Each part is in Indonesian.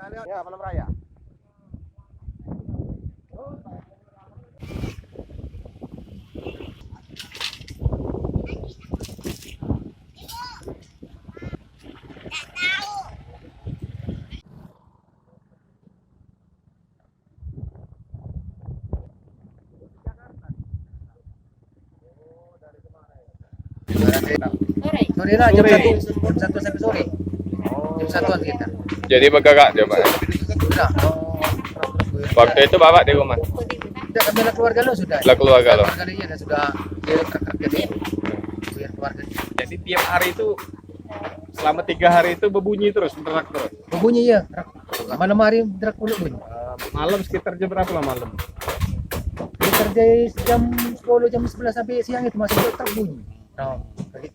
Ya, malam raya. Sore lah jam 1 sampai sore. Jam 1-an kita. Jadi bergerak dia Pak. Sudah. Waktu itu Bapak di rumah. Sudah kami lah keluarga lo sudah. Lah keluarga lo. Keluarga dia sudah dia kerja biar keluarga. Jadi tiap hari itu selama 3 hari itu berbunyi terus, berderak terus. Berbunyi ya. Malam hari derak mulu bunyi. Malam sekitar jam berapa lah malam? Dia kerja jam 10 jam 11 sampai siang itu masih tetap bunyi. Nah, tadi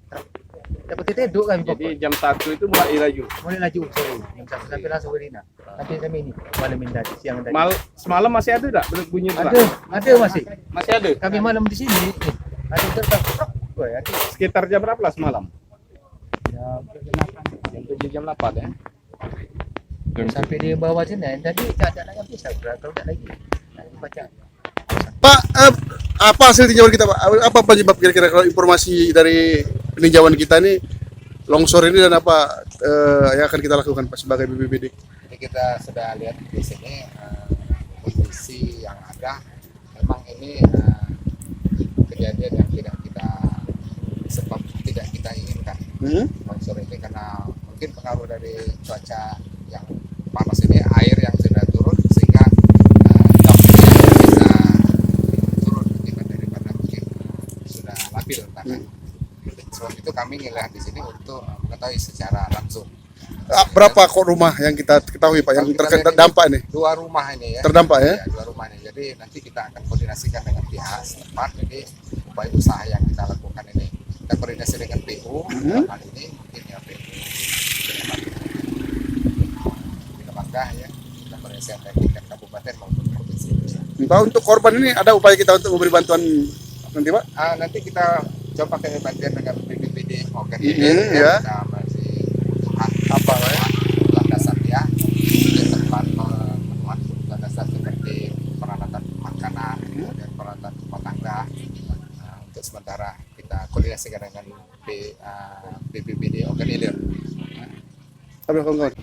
dapat tidur kami Jadi pokok. jam 1 itu mulai laju. Mulai laju sore jam 1 sampai langsung Rina. Sampai kami ini malam ini tadi siang tadi. Semalam masih ada tak bunyi Ada, ada masih. Masih ada. Kami malam di sini. Ada tetap. Wah, ada. Sekitar jam berapa lah semalam? Ya, Jam 7 jam 8 ya. sampai di bawah sini tadi tak ada yang bisa kalau tak lagi. Nah, baca. Pak, apa hasil tinjauan kita, Pak? Apa penyebab kira-kira kalau informasi dari peninjauan kita ini longsor ini dan apa yang akan kita lakukan Pak sebagai BPBD? Jadi kita sudah lihat di sini kondisi yang ada, memang ini kejadian yang tidak kita inginkan. Longsor ini karena mungkin pengaruh dari cuaca yang panas ini, air yang sudah turun sehingga dampaknya bisa turun akibat daripada mungkin sudah labil tanah. Sebab itu kami ngelihat di sini untuk mengetahui secara langsung. Berapa kok rumah yang kita ketahui Pak yang terdampak ini? 2 rumah ini ya. Terdampak ya? 2 rumah ini. Jadi nanti kita akan koordinasikan dengan pihak setempat. Jadi upaya usaha yang kita lakukan ini kita koordinasi dengan PU. Dalam hal ini mungkin ya PU Bina Marga ya. Kita koordinasi dengan tingkat kabupaten maupun provinsi. Pak, untuk korban ini ada upaya kita untuk memberi bantuan nanti Pak? Nanti kita coba pakai bantuan dengan BPBD maupun ya. Kita masih membutuhkan apa ya? Landasan ya. Tempat memenuhi kebutuhan dasar seperti peralatan makanan dan peralatan rumah tangga. Untuk sementara kita koordinasikan dengan BPBD Organilir. Ada kawan-kawan.